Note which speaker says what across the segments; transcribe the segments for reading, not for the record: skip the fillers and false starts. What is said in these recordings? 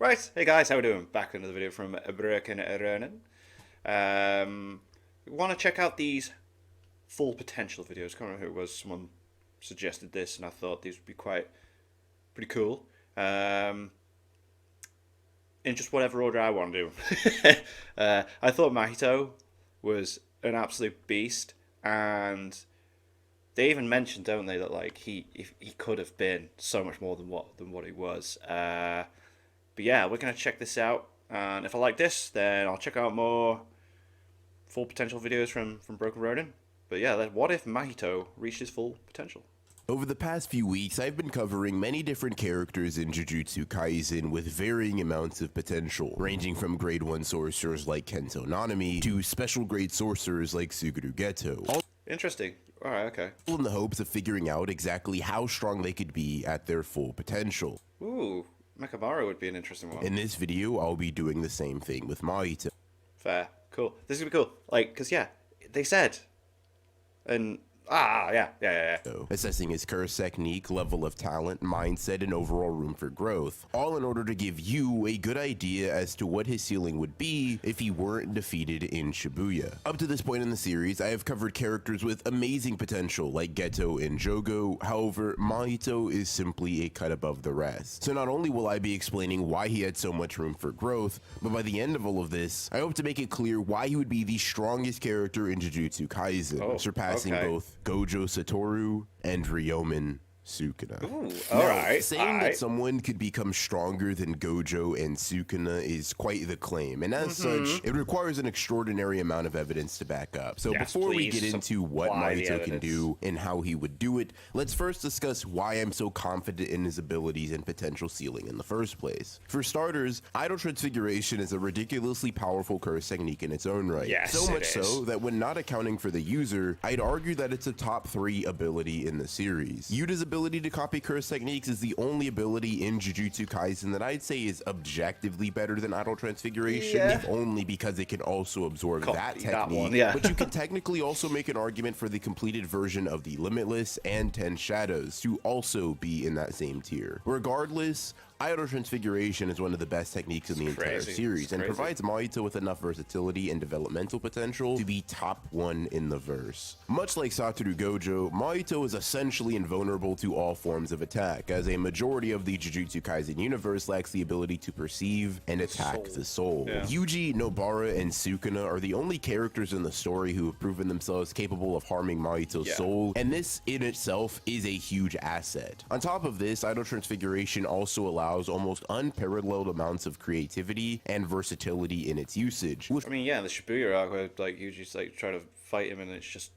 Speaker 1: Right, hey guys, how we doing? Back with another video from Broken Ronin. Want to check out these full potential videos. I can't remember who it was. Someone suggested this, and I thought these would be pretty cool. In just whatever order I want to do. I thought Mahito was an absolute beast, and they even mentioned, don't they, that like he could have been so much more than what he was. But yeah, we're going to check this out, and if I like this, then I'll check out more full potential videos from Broken Ronin. But yeah, what if Mahito reached his full potential?
Speaker 2: Over the past few weeks, I've been covering many different characters in Jujutsu Kaisen with varying amounts of potential, ranging from grade 1 sorcerers like Kento Nanami to special grade sorcerers like Suguru Geto. All
Speaker 1: Interesting. Alright, okay.
Speaker 2: in the hopes of figuring out exactly how strong they could be at their full potential.
Speaker 1: Ooh, Mekamaru would be an interesting one.
Speaker 2: In this video, I'll be doing the same thing with Mahito.
Speaker 1: Fair. Cool. This is going to be cool. Like, because, yeah, they said. And, yeah.
Speaker 2: Assessing his curse technique, level of talent, mindset, and overall room for growth, all in order to give you a good idea as to what his ceiling would be if he weren't defeated in Shibuya. Up to this point in the series, I have covered characters with amazing potential like Geto and Jogo. However, Mahito is simply a cut above the rest. So not only will I be explaining why he had so much room for growth, but by the end of all of this, I hope to make it clear why he would be the strongest character in Jujutsu Kaisen, surpassing both Gojo Satoru and Ryomen Sukuna.
Speaker 1: Ooh,
Speaker 2: Now,
Speaker 1: alright.
Speaker 2: saying that someone could become stronger than Gojo and Sukuna is quite the claim, and as such, it requires an extraordinary amount of evidence to back up. So
Speaker 1: Yes,
Speaker 2: before we
Speaker 1: please
Speaker 2: get into what
Speaker 1: supply the
Speaker 2: Mahito can
Speaker 1: evidence.
Speaker 2: do and how he would do it, let's first discuss why I'm so confident in his abilities and potential ceiling in the first place. For starters, Idol Transfiguration is a ridiculously powerful curse technique in its own right.
Speaker 1: Yes,
Speaker 2: so
Speaker 1: it
Speaker 2: much
Speaker 1: is.
Speaker 2: so that when not accounting for the user, I'd argue that it's a top 3 ability in the series. Yuda's ability to copy curse techniques is the only ability in Jujutsu Kaisen that I'd say is objectively better than Idol Transfiguration, if only because it can also absorb that technique.
Speaker 1: one, yeah.
Speaker 2: But you can technically also make an argument for the completed version of the Limitless and 10 Shadows to also be in that same tier. Regardless, Idol Transfiguration is one of the best techniques in the entire series and provides Mahito with enough versatility and developmental potential to be top 1 in the verse. Much like Satoru Gojo, Mahito is essentially invulnerable to all forms of attack, as a majority of the Jujutsu Kaisen universe lacks the ability to perceive and attack the soul. Yuji, Nobara, and Sukuna are the only characters in the story who have proven themselves capable of harming Mahito's soul, and this in itself is a huge asset. On top of this, Idol Transfiguration also allows almost unparalleled amounts of creativity and versatility in its usage.
Speaker 1: I mean, yeah, the Shibuya arc where like you just like try to fight him and it's just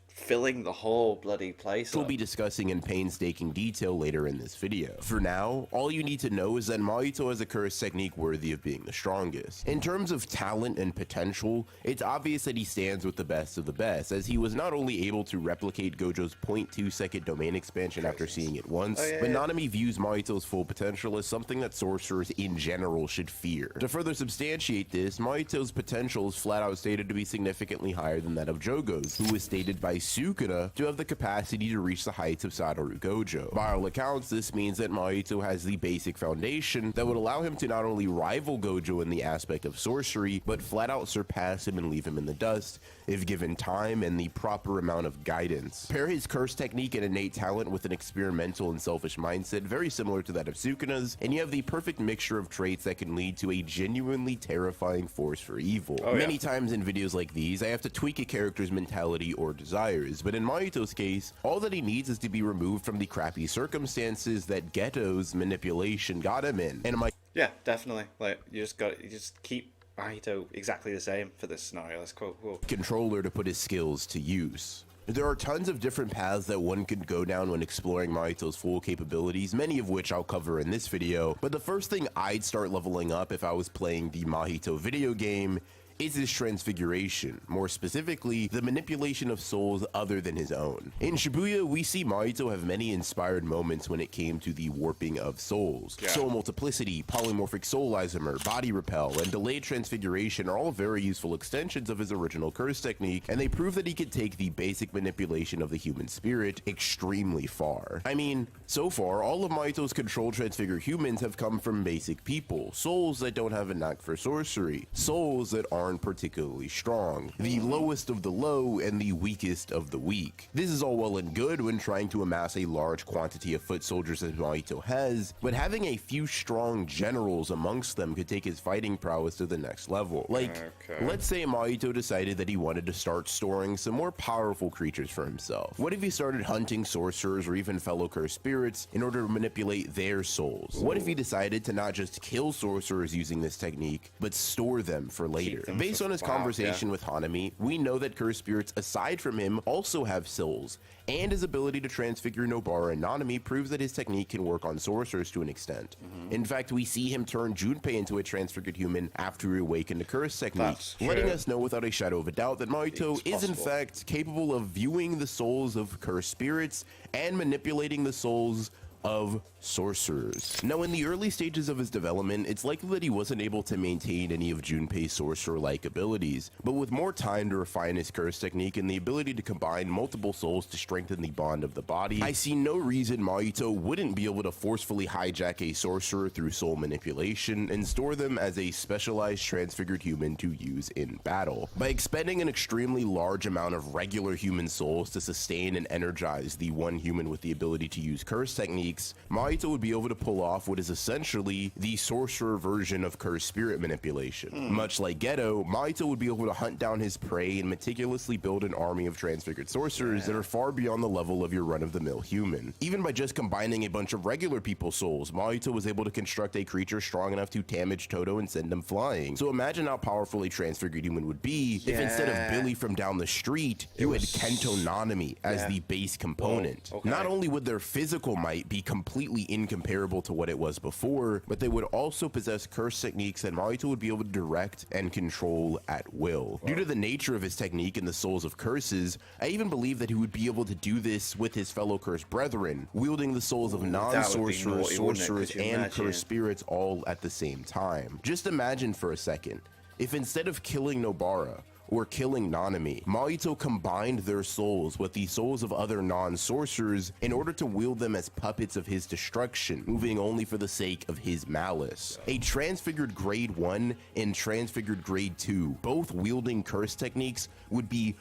Speaker 1: filling the whole bloody place
Speaker 2: We'll
Speaker 1: up.
Speaker 2: be discussing in painstaking detail later in this video. For now, all you need to know is that Mahito has a curse technique worthy of being the strongest. In terms of talent and potential, it's obvious that he stands with the best of the best, as he was not only able to replicate Gojo's 0.2 second domain expansion after seeing it once, but Nanami views Mahito's full potential as something that sorcerers in general should fear. To further substantiate this, Mahito's potential is flat out stated to be significantly higher than that of Jogo's, who was stated by Sukuna to have the capacity to reach the heights of Satoru Gojo. By all accounts, this means that Mahito has the basic foundation that would allow him to not only rival Gojo in the aspect of sorcery, but flat out surpass him and leave him in the dust if given time and the proper amount of guidance. Pair his curse technique and innate talent with an experimental and selfish mindset very similar to that of Sukuna's, and you have the perfect mixture of traits that can lead to a genuinely terrifying force for evil. Many times in videos like these, I have to tweak a character's mentality or desires, but in Mahito's case, all that he needs is to be removed from the crappy circumstances that Geto's manipulation got him in. And
Speaker 1: Yeah, definitely. Like you just keep Mahito exactly the same for this scenario. That's cool.
Speaker 2: controller to put his skills to use. There are tons of different paths that one could go down when exploring Mahito's full capabilities, many of which I'll cover in this video, but the first thing I'd start leveling up if I was playing the Mahito video game is his transfiguration, more specifically, the manipulation of souls other than his own. In Shibuya, we see Mahito have many inspired moments when it came to the warping of souls. Soul multiplicity, polymorphic soul isomer, body repel, and delayed transfiguration are all very useful extensions of his original curse technique, and they prove that he could take the basic manipulation of the human spirit extremely far. I mean, so far, all of Mahito's controlled transfigured humans have come from basic people, souls that don't have a knack for sorcery, souls that aren't particularly strong, the lowest of the low and the weakest of the weak. This is all well and good when trying to amass a large quantity of foot soldiers as Mahito has, but having a few strong generals amongst them could take his fighting prowess to the next level. Like, let's say Mahito decided that he wanted to start storing some more powerful creatures for himself. What if he started hunting sorcerers or even fellow cursed spirits in order to manipulate their souls? What if he decided to not just kill sorcerers using this technique, but store them for later? Based on his conversation with Hanami, we know that cursed spirits aside from him also have souls, and his ability to transfigure Nobara and Nanami proves that his technique can work on sorcerers to an extent. In fact, we see him turn Junpei into a transfigured human after he awakened the curse technique, letting us know without a shadow of a doubt that Mahito is in fact capable of viewing the souls of cursed spirits and manipulating the souls of sorcerers. Now, in the early stages of his development, it's likely that he wasn't able to maintain any of Junpei's sorcerer-like abilities, but with more time to refine his curse technique and the ability to combine multiple souls to strengthen the bond of the body, I see no reason Mahito wouldn't be able to forcefully hijack a sorcerer through soul manipulation and store them as a specialized transfigured human to use in battle. By expending an extremely large amount of regular human souls to sustain and energize the one human with the ability to use curse techniques, Mahito would be able to pull off what is essentially the sorcerer version of cursed spirit manipulation. Much like Geto, Mahito would be able to hunt down his prey and meticulously build an army of transfigured sorcerers that are far beyond the level of your run-of-the-mill human. Even by just combining a bunch of regular people's souls, Mahito was able to construct a creature strong enough to damage Toto and send him flying. So imagine how powerful a transfigured human would be if instead of Billy from down the street, you had Kento Nanami as the base component. Not only would their physical might be completely incomparable to what it was before, but they would also possess curse techniques that Mahito would be able to direct and control at will. Due to the nature of his technique and the souls of curses, I even believe that he would be able to do this with his fellow cursed brethren, wielding the souls of non-sorcerers, sorcerers, and cursed spirits all at the same time. Just imagine for a second, if instead of killing Nobara, or killing Nanami, Mahito combined their souls with the souls of other non-sorcerers in order to wield them as puppets of his destruction, moving only for the sake of his malice. A transfigured grade 1 and transfigured grade 2, both wielding curse techniques, would be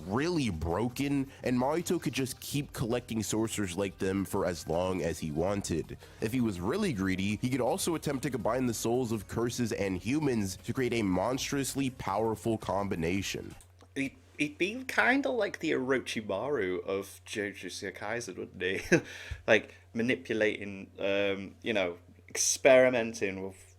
Speaker 2: really broken, and Mahito could just keep collecting sorcerers like them for as long as he wanted. If he was really greedy, he could also attempt to combine the souls of curses and humans to create a monstrously powerful combination.
Speaker 1: He'd be kind of like the Orochimaru of Jujutsu Kaisen, wouldn't he? Like, manipulating, experimenting with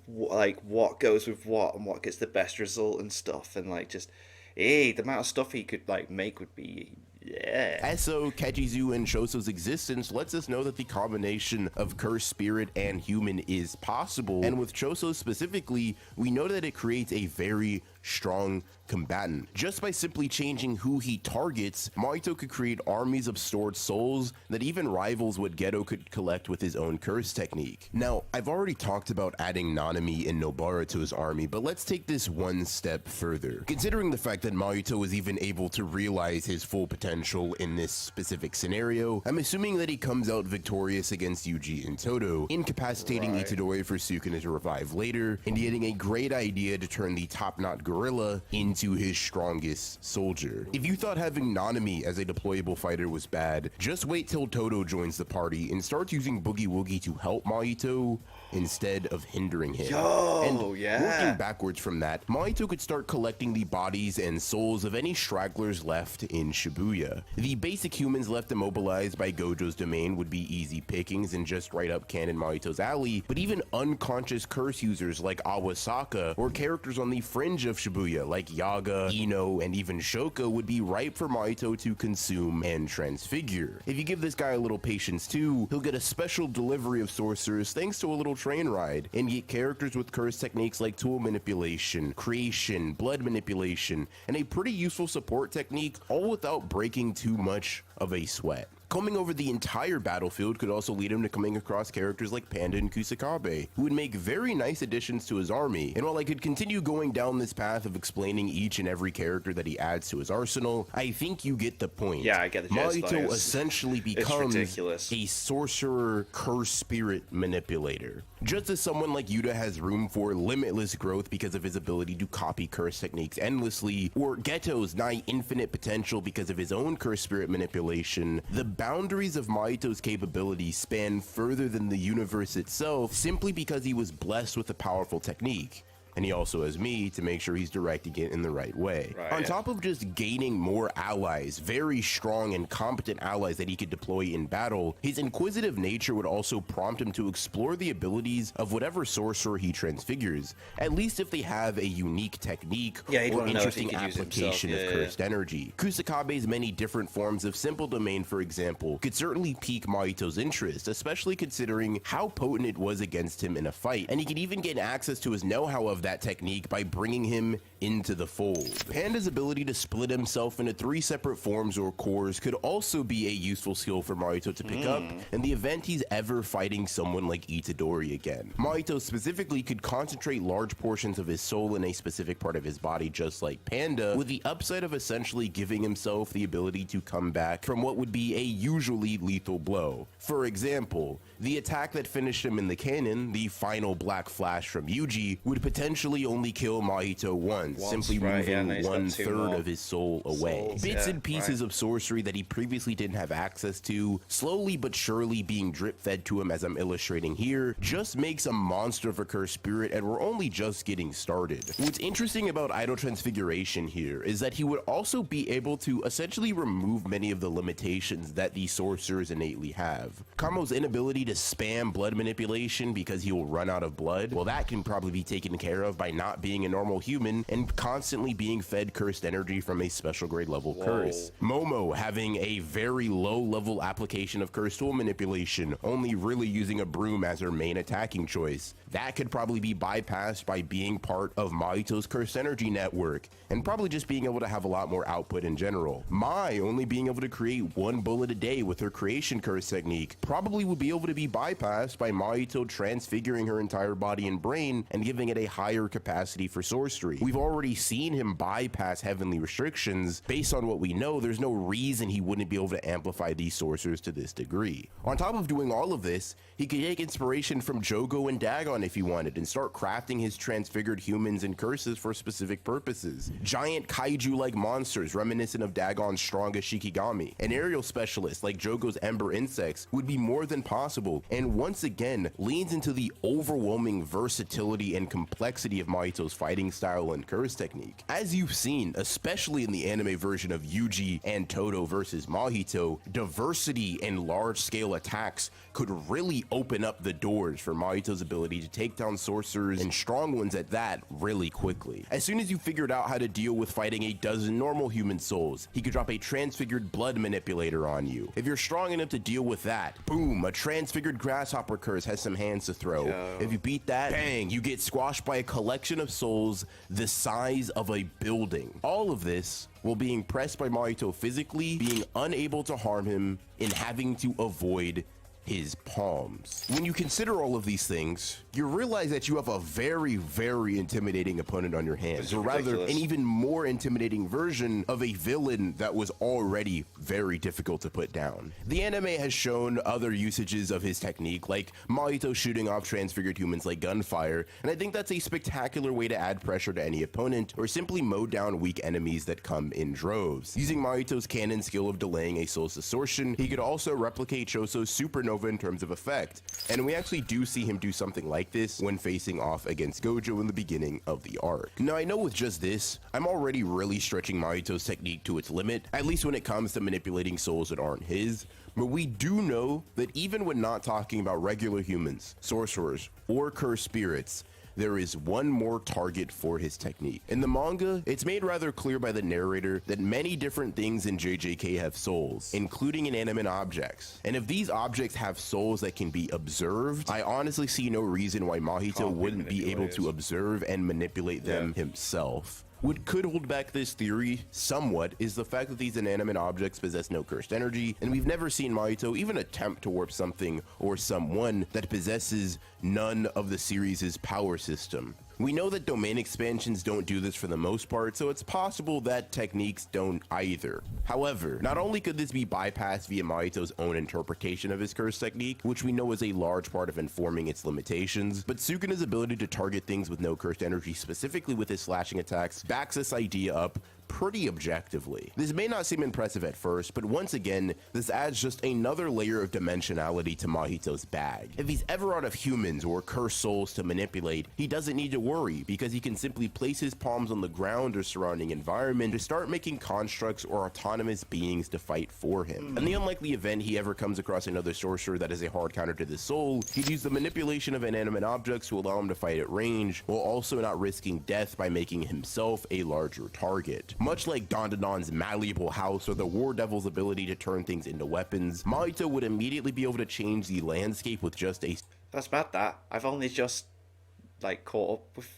Speaker 1: like what goes with what and what gets the best result and stuff, and like just the amount of stuff he could like make would be Eso, Kejizu, and Choso's existence lets us know that the combination of cursed spirit and human is possible, and with Choso specifically, we know that it creates a very strong combatant. Just by simply changing who he targets, Mahito could create armies of stored souls that even rivals what Geto could collect with his own curse technique. Now, I've already talked about adding Nanami and Nobara to his army, but let's take this one step further. Considering the fact that Mahito was even able to realize his full potential in this specific scenario, I'm assuming that he comes out victorious against Yuji and Toto, incapacitating Itadori for Sukuna to revive later, and getting a great idea to turn the top-knot gorilla into his strongest soldier. If you thought having Nanami as a deployable fighter was bad, just wait till Toto joins the party and starts using Boogie Woogie to help Mahito instead of hindering him. Working backwards from that, Mahito could start collecting the bodies and souls of any stragglers left in Shibuya. The basic humans left immobilized by Gojo's domain would be easy pickings and just right up canon Mahito's alley, but even unconscious curse users like Awasaka or characters on the fringe of Shibuya like Yaga, Ino, and even Shoko would be ripe for Mahito to consume and transfigure. If you give this guy a little patience too, he'll get a special delivery of sorcerers thanks to a little
Speaker 2: train ride, and get characters with curse techniques like tool manipulation, creation, blood manipulation, and a pretty useful support technique, all without breaking too much of a sweat. Combing over the entire battlefield could also lead him to coming across characters like Panda and Kusakabe, who would make very nice additions to his army. And while I could continue going down this path of explaining each and every character that he adds to his arsenal, I think you get the point.
Speaker 1: Yeah, I get the gist.
Speaker 2: Mahito essentially becomes
Speaker 1: ridiculous.
Speaker 2: a sorcerer curse spirit manipulator. Just as someone like Yuta has room for limitless growth because of his ability to copy curse techniques endlessly, or Geto's nigh infinite potential because of his own curse spirit manipulation, the boundaries of Mahito's capabilities span further than the universe itself simply because he was blessed with a powerful technique. And he also has me to make sure he's directing it in the right way. On top of just gaining more allies, very strong and competent allies that he could deploy in battle, his inquisitive nature would also prompt him to explore the abilities of whatever sorcerer he transfigures, at least if they have a unique technique or interesting application of cursed energy. Kusakabe's many different forms of simple domain, for example, could certainly pique Mahito's interest, especially considering how potent it was against him in a fight, and he could even get access to his know-how of that technique by bringing him into the fold. Panda's ability to split himself into 3 separate forms or cores could also be a useful skill for Mahito to pick up in the event he's ever fighting someone like Itadori again. Mahito specifically could concentrate large portions of his soul in a specific part of his body just like Panda, with the upside of essentially giving himself the ability to come back from what would be a usually lethal blow. For example, the attack that finished him in the canon, the final Black Flash from Yuji, would potentially only kill Mahito once, simply moving 1/3 of his soul away. Bits and pieces of sorcery that he previously didn't have access to, slowly but surely being drip fed to him as I'm illustrating here, just makes a monster of a cursed spirit, and we're only just getting started. What's interesting about Idol Transfiguration here is that he would also be able to essentially remove many of the limitations that the sorcerers innately have. Kamo's inability to spam blood manipulation because he will run out of blood, well, that can probably be taken care of by not being a normal human and constantly being fed cursed energy from a special grade level curse. Momo having a very low level application of cursed tool manipulation, only really using a broom as her main attacking choice. That could probably be bypassed by being part of Mahito's cursed energy network, and probably just being able to have a lot more output in general. Mai only being able to create 1 bullet a day with her creation curse technique probably would be able to be bypassed by Mahito transfiguring her entire body and brain and giving it a higher capacity for sorcery. We've already seen him bypass heavenly restrictions. Based on what we know, there's no reason he wouldn't be able to amplify these sorcerers to this degree. On top of doing all of this, he could take inspiration from Jogo and Dagon if he wanted and start crafting his transfigured humans and curses for specific purposes. Giant kaiju-like monsters reminiscent of Dagon's strongest Shikigami. An aerial specialist like Jogo's Ember Insects would be more than possible, and once again leans into the overwhelming versatility and complexity of Mahito's fighting style and curse technique. As you've seen, especially in the anime version of Yuji and Todo versus Mahito, diversity and large-scale attacks could really open up the doors for Mahito's ability to take down sorcerers, and strong ones at that, really quickly. As soon as you figured out how to deal with fighting a dozen normal human souls, he could drop a transfigured blood manipulator on you. If you're strong enough to deal with that, boom, a transfigured grasshopper curse has some hands to throw. If you beat that, bang, you get squashed by a collection of souls the size of a building. All of this while being pressed by Mahito physically, being unable to harm him, and having to avoid his palms. When you consider all of these things, you realize that you have a very, very intimidating opponent on your hands, or rather an even more intimidating version of a villain that was already very difficult to put down. The anime has shown other usages of his technique, like Mahito shooting off transfigured humans like gunfire, and I think that's a spectacular way to add pressure to any opponent, or simply mow down weak enemies that come in droves. Using Mahito's canon skill of delaying a soul's distortion, he could also replicate Choso's supernova in terms of effect, and we actually do see him do something like this when facing off against Gojo in the beginning of the arc. Now, I know with just this, I'm already really stretching Mahito's technique to its limit, at least when it comes to manipulating souls that aren't his, but we do know that even when not talking about regular humans, sorcerers, or cursed spirits, there is one more target for his technique. In the manga, it's made rather clear by the narrator that many different things in JJK have souls, including inanimate objects. And if these objects have souls that can be observed, I honestly see no reason why Mahito wouldn't be able to observe and manipulate them himself. What could hold back this theory somewhat is the fact that these inanimate objects possess no cursed energy, and we've never seen Mahito even attempt to warp something or someone that possesses none of the series' power system. We know that domain expansions don't do this for the most part, so it's possible that techniques don't either. However, not only could this be bypassed via Mahito's own interpretation of his curse technique, which we know is a large part of informing its limitations, but Sukuna's ability to target things with no cursed energy, specifically with his slashing attacks, backs this idea up pretty objectively. This may not seem impressive at first, but once again, this adds just another layer of dimensionality to Mahito's bag. If he's ever out of humans or cursed souls to manipulate, he doesn't need to worry, because he can simply place his palms on the ground or surrounding environment to start making constructs or autonomous beings to fight for him. In the unlikely event he ever comes across another sorcerer that is a hard counter to this soul, he'd use the manipulation of inanimate objects to allow him to fight at range, while also not risking death by making himself a larger target. Much like Dandanon's malleable house or the War Devil's ability to turn things into weapons, Mahito would immediately be able to change the landscape with just a...
Speaker 1: That's bad, that. I've only just, like, caught up with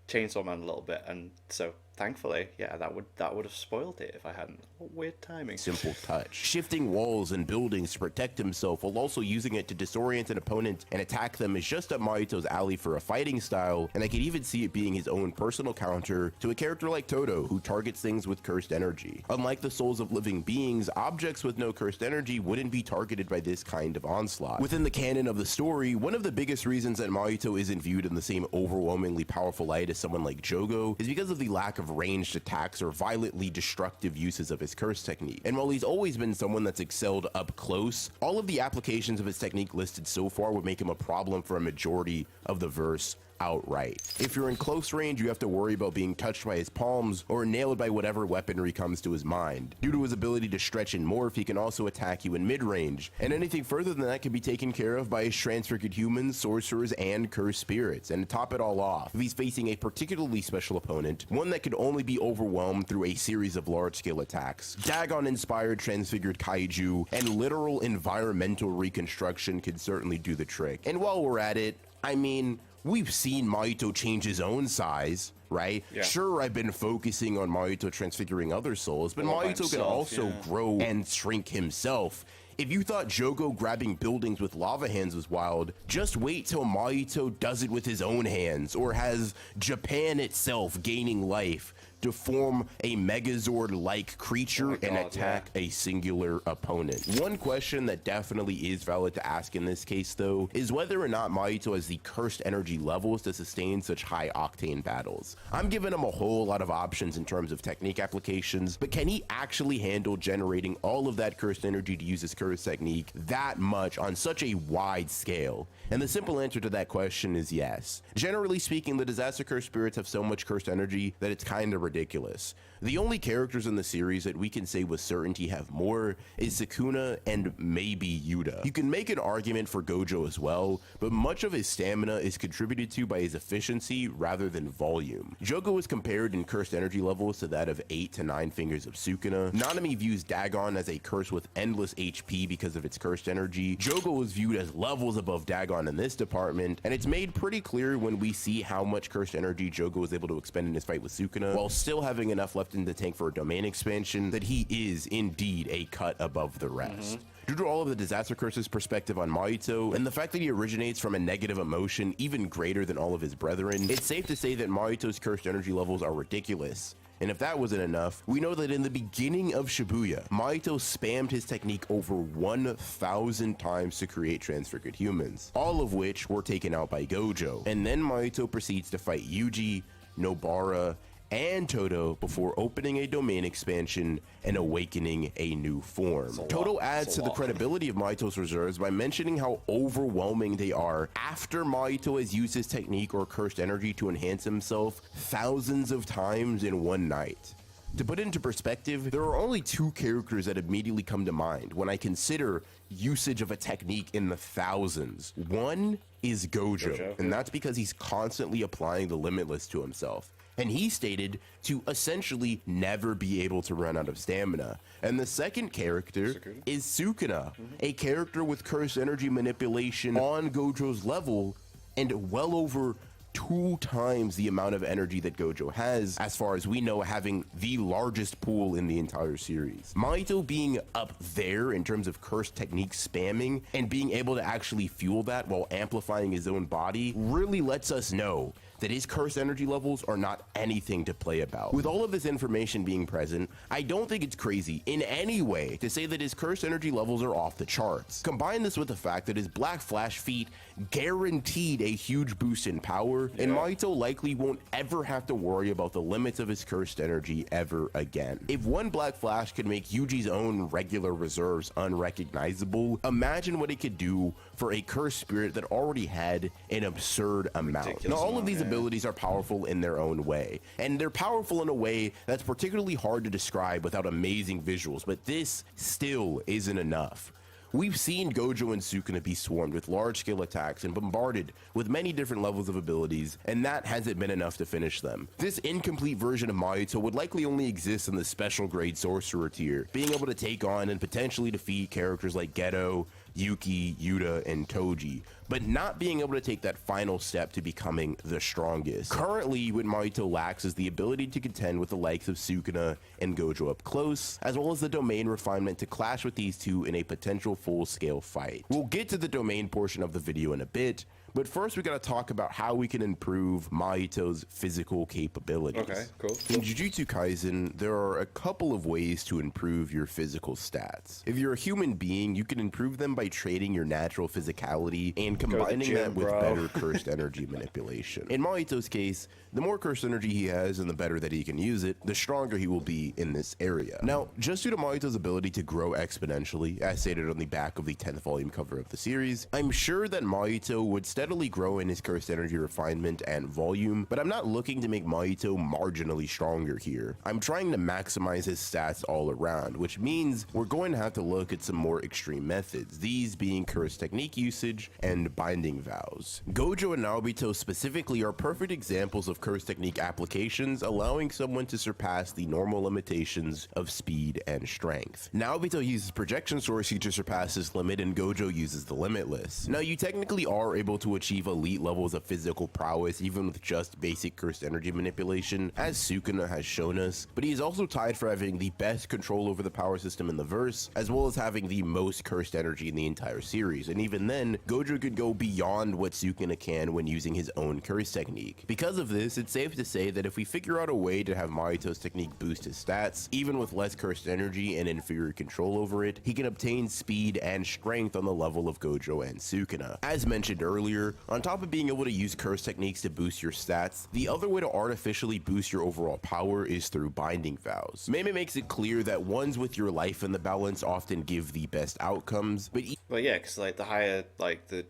Speaker 1: Chainsaw Man a little bit, and so thankfully, yeah, that would have spoiled it if I hadn't. What weird timing.
Speaker 2: Simple touch. Shifting walls and buildings to protect himself while also using it to disorient an opponent and attack them is just up Mahito's alley for a fighting style, and I could even see it being his own personal counter to a character like Todo, who targets things with cursed energy. Unlike the souls of living beings, objects with no cursed energy wouldn't be targeted by this kind of onslaught. Within the canon of the story, one of the biggest reasons that Mahito isn't viewed in the same overwhelmingly powerful light as someone like Jogo is because of the lack of ranged attacks or violently destructive uses of his curse technique. And while he's always been someone that's excelled up close, all of the applications of his technique listed so far would make him a problem for a majority of the verse outright. If you're in close range, you have to worry about being touched by his palms or nailed by whatever weaponry comes to his mind. Due to his ability to stretch and morph, he can also attack you in mid-range, and anything further than that can be taken care of by his transfigured humans, sorcerers, and cursed spirits. And to top it all off, if he's facing a particularly special opponent, one that could only be overwhelmed through a series of large-scale attacks, Dagon-inspired transfigured kaiju and literal environmental reconstruction could certainly do the trick. And while we're at it, I mean, we've seen Mahito change his own size, right? Yeah. Sure, I've been focusing on Mahito transfiguring other souls, but Mahito can also grow and shrink himself. If you thought Jogo grabbing buildings with lava hands was wild, just wait till Mahito does it with his own hands, or has Japan itself gaining life to form a Megazord-like creature and attack a singular opponent. One question that definitely is valid to ask in this case, though, is whether or not Mahito has the cursed energy levels to sustain such high-octane battles. I'm giving him a whole lot of options in terms of technique applications, but can he actually handle generating all of that cursed energy to use his curse technique that much on such a wide scale? And the simple answer to that question is yes. Generally speaking, the Disaster Curse spirits have so much cursed energy that it's kind of ridiculous. The only characters in the series that we can say with certainty have more is Sukuna and maybe Yuta. You can make an argument for Gojo as well, but much of his stamina is contributed to by his efficiency rather than volume. Jogo is compared in cursed energy levels to that of 8 to 9 fingers of Sukuna. Nanami views Dagon as a curse with endless HP because of its cursed energy. Jogo is viewed as levels above Dagon in this department, and it's made pretty clear when we see how much cursed energy Jogo was able to expend in his fight with Sukuna, while still having enough left in the tank for a domain expansion, that he is indeed a cut above the rest. Due to all of the Disaster Curse's perspective on Mahito, and the fact that he originates from a negative emotion even greater than all of his brethren, it's safe to say that Mahito's cursed energy levels are ridiculous. And if that wasn't enough, we know that in the beginning of Shibuya, Mahito spammed his technique over 1,000 times to create transfigured humans, all of which were taken out by Gojo. And then Mahito proceeds to fight Yuji, Nobara, and Todo before opening a domain expansion and awakening a new form. Todo adds to the credibility of Mahito's reserves by mentioning how overwhelming they are after Mahito has used his technique or cursed energy to enhance himself thousands of times in one night. To put it into perspective, there are only 2 characters that immediately come to mind when I consider usage of a technique in the thousands. One is Gojo, and that's because he's constantly applying the limitless to himself. And he stated to essentially never be able to run out of stamina. And the second character is Sukuna, a character with cursed energy manipulation on Gojo's level and well over 2 times the amount of energy that Gojo has, as far as we know, having the largest pool in the entire series. Mahito being up there in terms of cursed technique spamming and being able to actually fuel that while amplifying his own body really lets us know that his cursed energy levels are not anything to play about. With all of this information being present, I don't think it's crazy in any way to say that his cursed energy levels are off the charts. Combine this with the fact that his Black Flash feat guaranteed a huge boost in power, and Mahito likely won't ever have to worry about the limits of his cursed energy ever again. If one Black Flash could make Yuji's own regular reserves unrecognizable, imagine what it could do for a cursed spirit that already had an absurd amount. Now, all of these abilities are powerful in their own way, and they're powerful in a way that's particularly hard to describe without amazing visuals, but this still isn't enough. We've seen Gojo and Sukuna be swarmed with large-scale attacks and bombarded with many different levels of abilities, and that hasn't been enough to finish them. This incomplete version of Mahito would likely only exist in the special grade sorcerer tier, being able to take on and potentially defeat characters like Geto, Yuki, Yuta, and Toji, but not being able to take that final step to becoming the strongest. Currently, what Mahito lacks is the ability to contend with the likes of Sukuna and Gojo up close, as well as the domain refinement to clash with these two in a potential full-scale fight. We'll get to the domain portion of the video in a bit, but first we gotta talk about how we can improve Mahito's physical capabilities.
Speaker 1: Okay, cool.
Speaker 2: In Jujutsu Kaisen, there are a couple of ways to improve your physical stats. If you're a human being, you can improve them by trading your natural physicality and combining that with better cursed energy manipulation. In Mahito's case, the more cursed energy he has and the better that he can use it, the stronger he will be in this area. Now, just due to Mahito's ability to grow exponentially, as stated on the back of the 10th volume cover of the series, I'm sure that Mahito would steadily grow in his cursed energy refinement and volume, but I'm not looking to make Mahito marginally stronger here. I'm trying to maximize his stats all around, which means we're going to have to look at some more extreme methods, these being cursed technique usage and binding vows. Gojo and Naobito specifically are perfect examples of cursed technique applications, allowing someone to surpass the normal limitations of speed and strength. Naobito uses projection source to surpass his limit, and Gojo uses the limitless. Now, you technically are able to achieve elite levels of physical prowess even with just basic cursed energy manipulation, as Sukuna has shown us, but he is also tied for having the best control over the power system in the verse, as well as having the most cursed energy in the entire series, and even then, Gojo could go beyond what Sukuna can when using his own curse technique. Because of this, it's safe to say that if we figure out a way to have Mahito's technique boost his stats, even with less cursed energy and inferior control over it, he can obtain speed and strength on the level of Gojo and Sukuna. As mentioned earlier, on top of being able to use curse techniques to boost your stats, the other way to artificially boost your overall power is through binding vows. Meme makes it clear that ones with your life in the balance often give the best outcomes, but
Speaker 1: yeah, because like the higher like the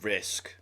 Speaker 1: risk,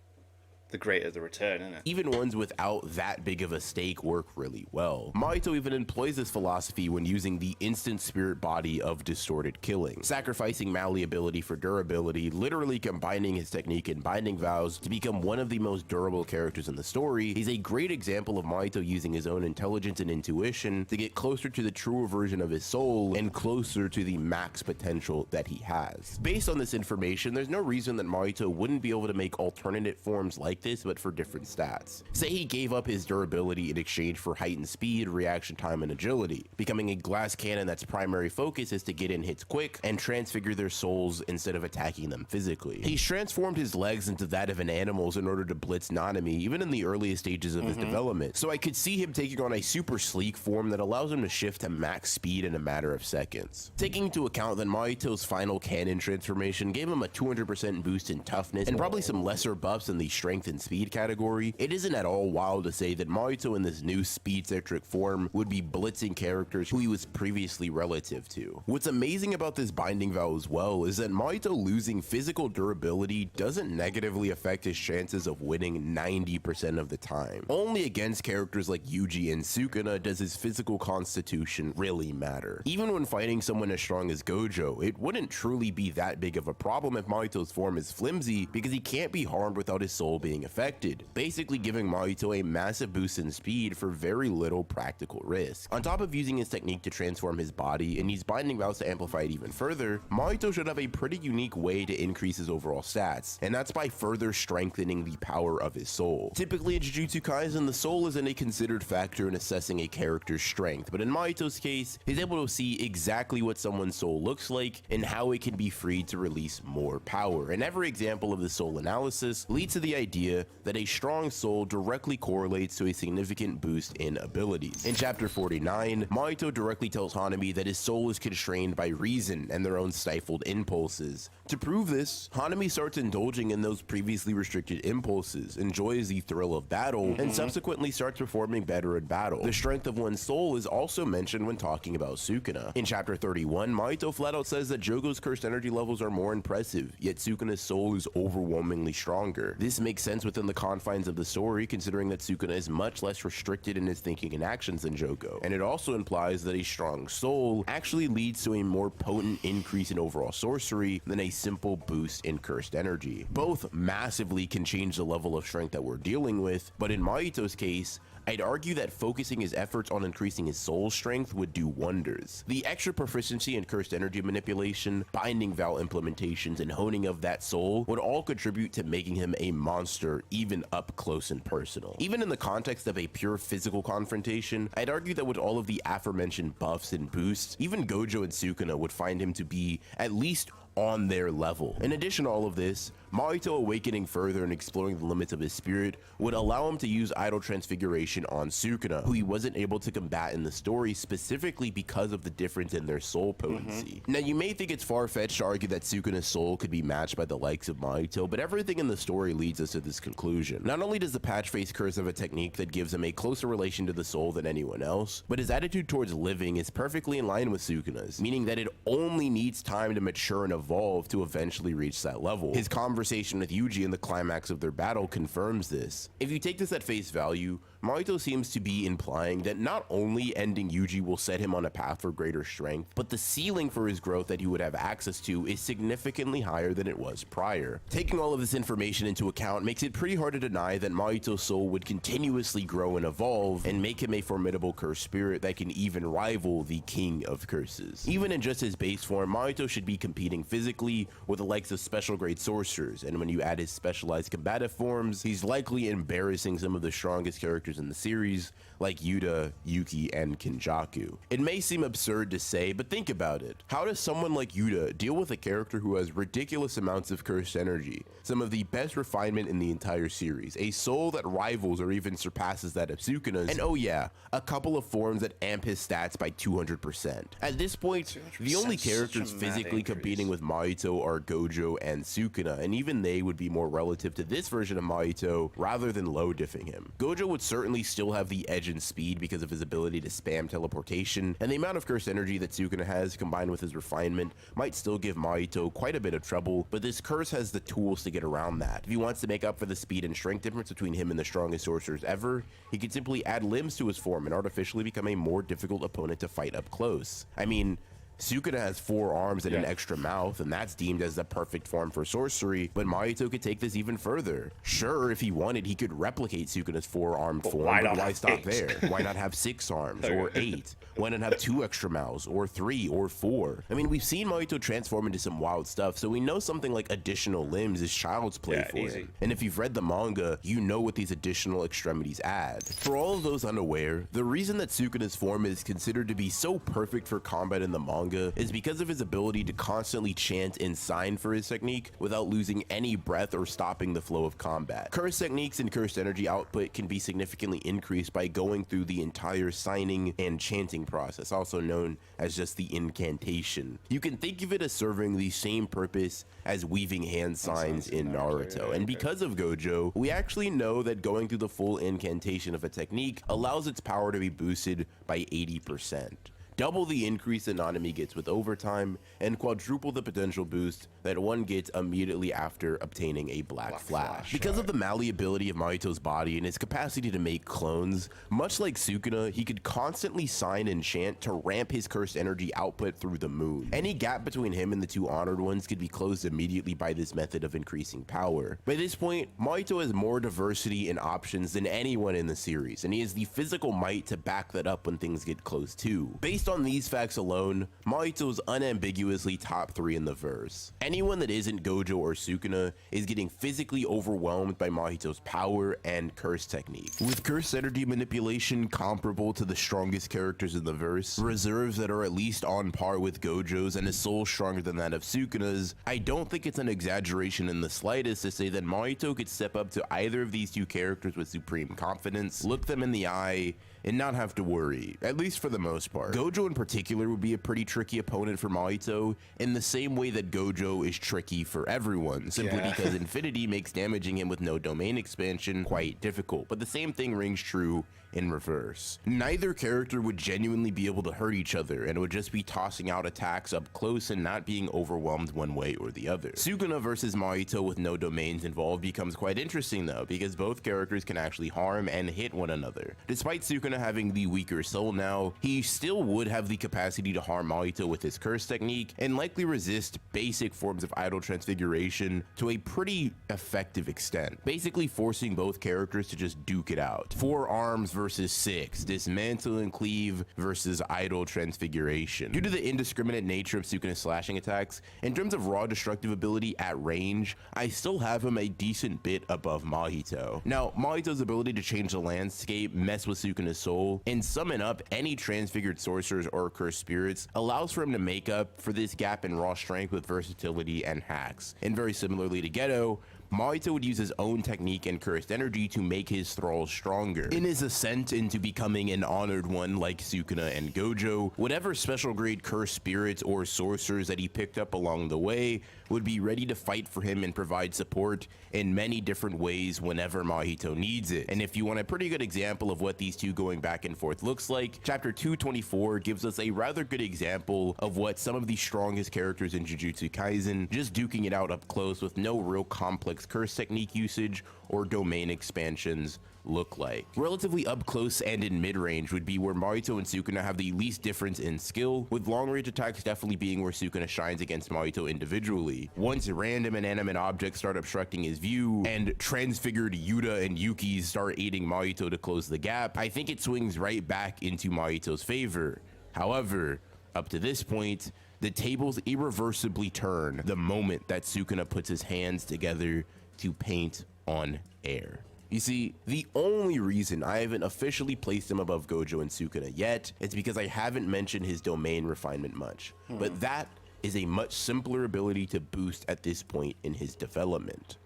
Speaker 1: the greater the return, isn't it?
Speaker 2: Even ones without that big of a stake work really well. Mahito even employs this philosophy when using the instant spirit body of distorted killing, sacrificing malleability for durability, literally combining his technique and binding vows to become one of the most durable characters in the story. He's a great example of Mahito using his own intelligence and intuition to get closer to the truer version of his soul and closer to the max potential that he has. Based on this information, there's no reason that Mahito wouldn't be able to make alternate forms like this, but for different stats. Say he gave up his durability in exchange for heightened speed, reaction time, and agility, becoming a glass cannon that's primary focus is to get in hits quick and transfigure their souls instead of attacking them physically. He's transformed his legs into that of an animal's in order to blitz Nanami, even in the earliest stages of his development, so I could see him taking on a super sleek form that allows him to shift to max speed in a matter of seconds. Taking into account that Mahito's final cannon transformation gave him a 200% boost in toughness and probably some lesser buffs in the strength and and speed category, it isn't at all wild to say that Mahito in this new speed-centric form would be blitzing characters who he was previously relative to. What's amazing about this binding vow as well is that Mahito losing physical durability doesn't negatively affect his chances of winning 90% of the time. Only against characters like Yuji and Sukuna does his physical constitution really matter. Even when fighting someone as strong as Gojo, it wouldn't truly be that big of a problem if Mahito's form is flimsy because he can't be harmed without his soul being affected, basically giving Mahito a massive boost in speed for very little practical risk. On top of using his technique to transform his body and use binding vows to amplify it even further, Mahito should have a pretty unique way to increase his overall stats, and that's by further strengthening the power of his soul. Typically in Jujutsu Kaisen, the soul isn't a considered factor in assessing a character's strength, but in Mahito's case, he's able to see exactly what someone's soul looks like and how it can be freed to release more power. And every example of the soul analysis leads to the idea that a strong soul directly correlates to a significant boost in abilities. In chapter 49, Mahito directly tells Hanami that his soul is constrained by reason and their own stifled impulses. To prove this, Hanami starts indulging in those previously restricted impulses, enjoys the thrill of battle, and subsequently starts performing better in battle. The strength of one's soul is also mentioned when talking about Sukuna. In chapter 31, Mahito flat out says that Jogo's cursed energy levels are more impressive, yet Sukuna's soul is overwhelmingly stronger. This makes sense within the confines of the story, considering that Sukuna is much less restricted in his thinking and actions than Jogo, and it also implies that a strong soul actually leads to a more potent increase in overall sorcery than a simple boost in cursed energy. Both massively can change the level of strength that we're dealing with, but in Mahito's case, I'd argue that focusing his efforts on increasing his soul strength would do wonders. The extra proficiency in cursed energy manipulation, binding vow implementations, and honing of that soul would all contribute to making him a monster even up close and personal. Even in the context of a pure physical confrontation, I'd argue that with all of the aforementioned buffs and boosts, even Gojo and Sukuna would find him to be at least on their level. In addition to all of this, Mahito awakening further and exploring the limits of his spirit would allow him to use idle transfiguration on Sukuna, who he wasn't able to combat in the story specifically because of the difference in their soul potency. Now you may think it's far-fetched to argue that Sukuna's soul could be matched by the likes of Mahito, but everything in the story leads us to this conclusion. Not only does the patch face curse have a technique that gives him a closer relation to the soul than anyone else, but his attitude towards living is perfectly in line with Sukuna's, meaning that it only needs time to mature and evolve to eventually reach that level. His conversation with Yuji in the climax of their battle confirms this. If you take this at face value, Mahito seems to be implying that not only ending Yuji will set him on a path for greater strength, but the ceiling for his growth that he would have access to is significantly higher than it was prior. Taking all of this information into account makes it pretty hard to deny that Mahito's soul would continuously grow and evolve and make him a formidable cursed spirit that can even rival the king of curses. Even in just his base form, Mahito should be competing physically with the likes of special grade sorcerers, and when you add his specialized combative forms, he's likely embarrassing some of the strongest characters in the series, like Yuta, Yuki, and Kinjaku. It may seem absurd to say, but think about it. How does someone like Yuta deal with a character who has ridiculous amounts of cursed energy, some of the best refinement in the entire series, a soul that rivals or even surpasses that of Sukuna's, and oh yeah, a couple of forms that amp his stats by 200%. At this point, the only characters physically competing with Mahito are Gojo and Sukuna, and even they would be more relative to this version of Mahito rather than low diffing him. Gojo would certainly still have the edge in speed because of his ability to spam teleportation, and the amount of cursed energy that Sukuna has combined with his refinement might still give Mahito quite a bit of trouble, but this curse has the tools to get around that. If he wants to make up for the speed and strength difference between him and the strongest sorcerers ever, he could simply add limbs to his form and artificially become a more difficult opponent to fight up close. I mean, Sukuna has 4 arms and an extra mouth, and that's deemed as the perfect form for sorcery, but Mahito could take this even further. Sure, if he wanted, he could replicate Sukuna's 4-armed form, but why stop there? Why not have 6 arms, or 8? Why not have 2 extra mouths, or 3, or 4? I mean, we've seen Mahito transform into some wild stuff, so we know something like additional limbs is child's play for him. And if you've read the manga, you know what these additional extremities add. For all of those unaware, the reason that Sukuna's form is considered to be so perfect for combat in the manga manga is because of his ability to constantly chant and sign for his technique without losing any breath or stopping the flow of combat. Cursed techniques and cursed energy output can be significantly increased by going through the entire signing and chanting process, also known as just the incantation. You can think of it as serving the same purpose as weaving hand signs in Naruto, and because of Gojo, we actually know that going through the full incantation of a technique allows its power to be boosted by 80%. Double the increase that Nanami gets with overtime, and quadruple the potential boost that one gets immediately after obtaining a Black Flash. Because of the malleability of Mahito's body and his capacity to make clones, much like Sukuna, he could constantly sign and chant to ramp his cursed energy output through the moon. Any gap between him and the two honored ones could be closed immediately by this method of increasing power. By this point, Mahito has more diversity and options than anyone in the series, and he has the physical might to back that up when things get close too. Based on these facts alone, Mahito is unambiguously top 3 in the verse. Anyone that isn't Gojo or Sukuna is getting physically overwhelmed by Mahito's power and curse technique. With curse energy manipulation comparable to the strongest characters in the verse, reserves that are at least on par with Gojo's, and a soul stronger than that of Sukuna's, I don't think it's an exaggeration in the slightest to say that Mahito could step up to either of these two characters with supreme confidence, look them in the eye, and not have to worry, at least for the most part. Gojo in particular would be a pretty tricky opponent for Mahito, in the same way that Gojo is tricky for everyone, simply because Infinity makes damaging him with no domain expansion quite difficult, but the same thing rings true in reverse. Neither character would genuinely be able to hurt each other, and would just be tossing out attacks up close and not being overwhelmed one way or the other. Sukuna versus Mahito with no domains involved becomes quite interesting though, because both characters can actually harm and hit one another. Despite Sukuna having the weaker soul now, he still would have the capacity to harm Mahito with his curse technique, and likely resist basic forms of idle transfiguration to a pretty effective extent, basically forcing both characters to just duke it out. 4 arms versus 6, dismantle and cleave versus idle transfiguration. Due to the indiscriminate nature of Sukuna's slashing attacks, in terms of raw destructive ability at range, I still have him a decent bit above Mahito. Now, Mahito's ability to change the landscape, mess with Sukuna's soul, and summon up any transfigured sorcerers or cursed spirits allows for him to make up for this gap in raw strength with versatility and hacks. And very similarly to Geto, Mahito would use his own technique and cursed energy to make his thralls stronger. In his ascent into becoming an honored one like Sukuna and Gojo, whatever special grade cursed spirits or sorcerers that he picked up along the way would be ready to fight for him and provide support in many different ways whenever Mahito needs it. And if you want a pretty good example of what these two going back and forth looks like, chapter 224 gives us a rather good example of what some of the strongest characters in Jujutsu Kaisen just duking it out up close with no real complex curse technique usage or domain expansions look like. Relatively up close and in mid-range would be where Mahito and Sukuna have the least difference in skill, with long-range attacks definitely being where Sukuna shines against Mahito individually. Once random inanimate objects start obstructing his view, and transfigured Yuta and Yuki start aiding Mahito to close the gap, I think it swings right back into Mahito's favor. However, up to this point, the tables irreversibly turn the moment that Sukuna puts his hands together to paint on air. You see, the only reason I haven't officially placed him above Gojo and Sukuna yet is because I haven't mentioned his domain refinement much, but that is a much simpler ability to boost at this point in his development.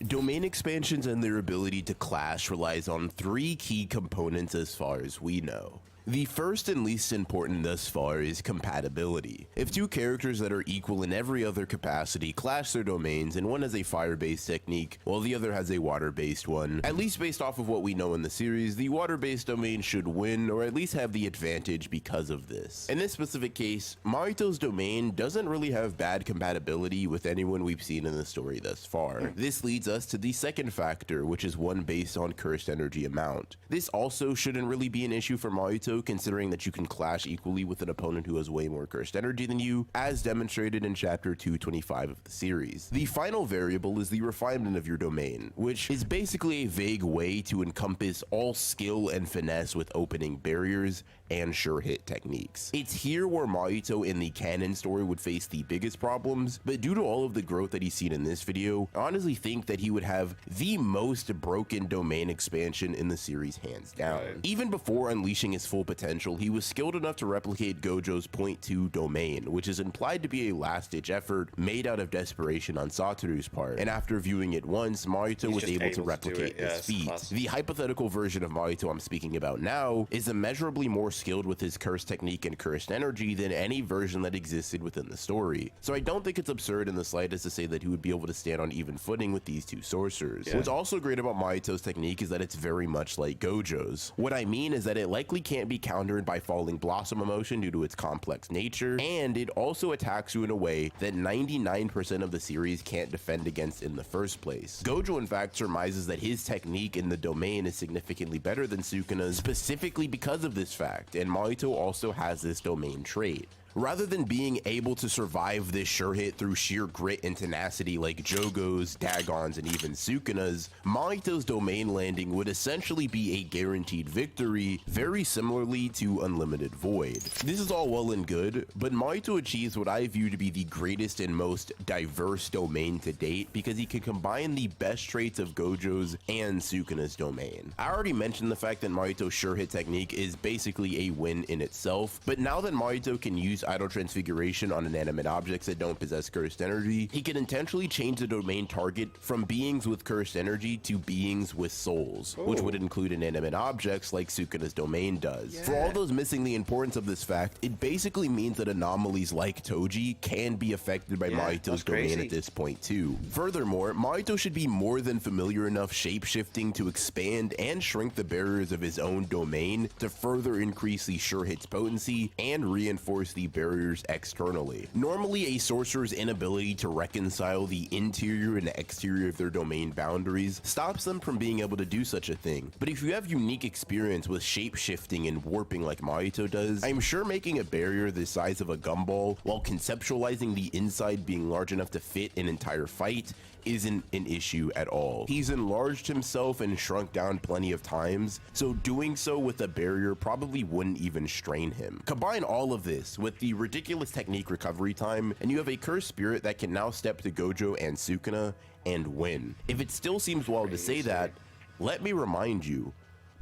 Speaker 2: Domain expansions and their ability to clash relies on 3 key components as far as we know. The first and least important thus far is compatibility. If two characters that are equal in every other capacity clash their domains, and one has a fire-based technique while the other has a water-based one, at least based off of what we know in the series, the water-based domain should win or at least have the advantage because of this. In this specific case, Mahito's domain doesn't really have bad compatibility with anyone we've seen in the story thus far. This leads us to the second factor, which is one based on cursed energy amount. This also shouldn't really be an issue for Mahito, considering that you can clash equally with an opponent who has way more cursed energy than you, as demonstrated in chapter 225 of the series. The final variable is the refinement of your domain, which is basically a vague way to encompass all skill and finesse with opening barriers and sure hit techniques. It's here where Mahito in the canon story would face the biggest problems, but due to all of the growth that he's seen in this video, I honestly think that he would have the most broken domain expansion in the series hands down. Even before unleashing his full potential, he was skilled enough to replicate Gojo's point 2 domain, which is implied to be a last-ditch effort made out of desperation on Satoru's part. And after viewing it once, Mahito was able to replicate this feat. The hypothetical version of Mahito I'm speaking about now is immeasurably more skilled with his curse technique and cursed energy than any version that existed within the story. So I don't think it's absurd in the slightest to say that he would be able to stand on even footing with these two sorcerers. What's also great about Mahito's technique is that it's very much like Gojo's. What I mean is that it likely can't be countered by Falling Blossom emotion due to its complex nature, and it also attacks you in a way that 99% of the series can't defend against in the first place. Gojo in fact surmises that his technique in the domain is significantly better than Sukuna's specifically because of this fact, and Mahito also has this domain trait. Rather than being able to survive this sure hit through sheer grit and tenacity like Jogo's, Dagon's, and even Sukuna's, Mahito's domain landing would essentially be a guaranteed victory, very similarly to Unlimited Void. This is all well and good, but Mahito achieves what I view to be the greatest and most diverse domain to date because he can combine the best traits of Gojo's and Sukuna's domain. I already mentioned the fact that Mahito's sure hit technique is basically a win in itself, but now that Mahito can use idle transfiguration on inanimate objects that don't possess cursed energy, he can intentionally change the domain target from beings with cursed energy to beings with souls, which would include inanimate objects like Sukuna's domain does. For all those missing the importance of this fact, it basically means that anomalies like Toji can be affected by Mahito's domain at this point too. Furthermore, Mahito should be more than familiar enough shape-shifting to expand and shrink the barriers of his own domain to further increase the sure hit's potency and reinforce the barriers externally. Normally, a sorcerer's inability to reconcile the interior and exterior of their domain boundaries stops them from being able to do such a thing. But if you have unique experience with shape-shifting and warping like Mahito does, I'm sure making a barrier the size of a gumball while conceptualizing the inside being large enough to fit an entire fight isn't an issue at all. He's enlarged himself and shrunk down plenty of times, so doing so with a barrier probably wouldn't even strain him. Combine all of this with the ridiculous technique recovery time, and you have a cursed spirit that can now step to Gojo and Sukuna and win. If it still seems wild to say that, let me remind you,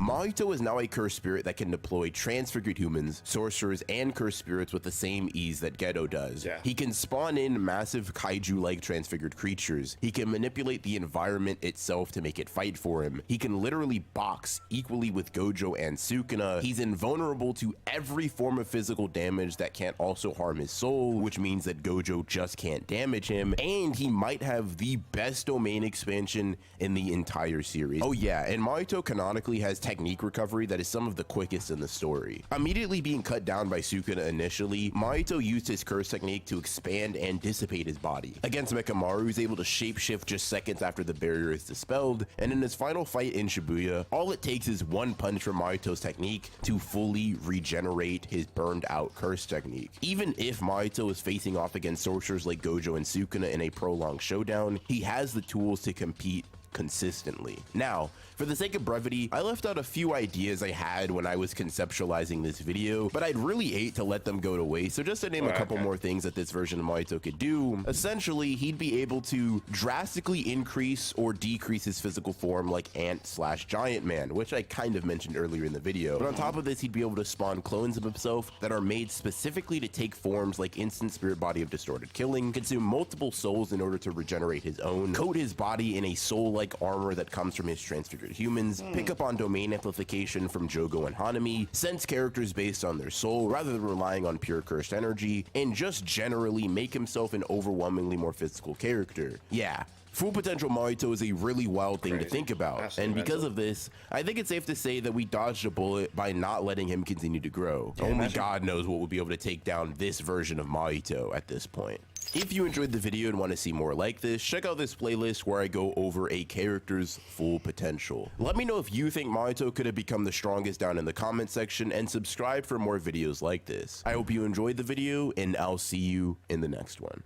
Speaker 2: Mahito is now a cursed spirit that can deploy transfigured humans, sorcerers, and cursed spirits with the same ease that Geto does. He can spawn in massive kaiju-like transfigured creatures. He can manipulate the environment itself to make it fight for him. He can literally box equally with Gojo and Sukuna. He's invulnerable to every form of physical damage that can't also harm his soul, which means that Gojo just can't damage him, and he might have the best domain expansion in the entire series. Oh yeah, and Mahito canonically has technique recovery that is some of the quickest in the story. Immediately being cut down by Sukuna initially, Mahito used his curse technique to expand and dissipate his body. Against Mekamaru, he's able to shapeshift just seconds after the barrier is dispelled, and in his final fight in Shibuya, all it takes is one punch from Mahito's technique to fully regenerate his burned out curse technique. Even if Mahito is facing off against sorcerers like Gojo and Sukuna in a prolonged showdown, he has the tools to compete consistently. Now, for the sake of brevity, I left out a few ideas I had when I was conceptualizing this video, but I'd really hate to let them go to waste, so just to name a couple more things that this version of Mahito could do, essentially, he'd be able to drastically increase or decrease his physical form like Ant/Giant Man, which I kind of mentioned earlier in the video. But on top of this, he'd be able to spawn clones of himself that are made specifically to take forms like Instant Spirit Body of Distorted Killing, consume multiple souls in order to regenerate his own, coat his body in a soul-like armor that comes from his transfigured humans, pick up on domain amplification from Jogo and Hanami, sense characters based on their soul rather than relying on pure cursed energy, and just generally make himself an overwhelmingly more physical character. Yeah. Full potential Mahito is a really wild thing to think about, and because of this, I think it's safe to say that we dodged a bullet by not letting him continue to grow. Only God knows what we'll be able to take down this version of Mahito at this point. If you enjoyed the video and want to see more like this, check out this playlist where I go over a character's full potential. Let me know if you think Mahito could have become the strongest down in the comment section, and subscribe for more videos like this. I hope you enjoyed the video, and I'll see you in the next one.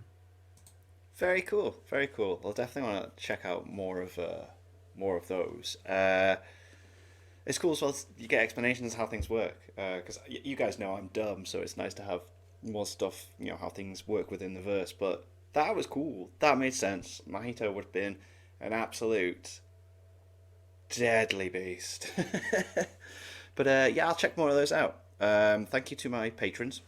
Speaker 1: Very cool, very cool. I'll definitely want to check out more of those. It's cool as well. You get explanations of how things work, because you guys know I'm dumb, so it's nice to have more stuff, you know, how things work within the verse. But that was cool. That made sense. Mahito would have been an absolute deadly beast. But yeah, I'll check more of those out. Thank you to my patrons.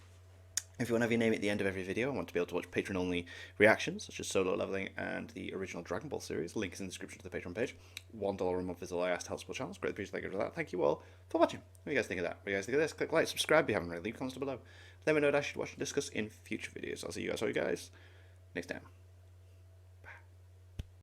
Speaker 1: If you want to have your name at the end of every video, I want to be able to watch patron-only reactions, such as Solo Leveling and the original Dragon Ball series. Link is in the description to the Patreon page. $1 a month is all I ask to help support channels. Greatly appreciate you for that. Thank you all for watching. What do you guys think of that? What do you guys think of this? Click like, subscribe if you haven't already. Leave comments below. Let me know what I should watch and discuss in future videos. I'll see you guys next time.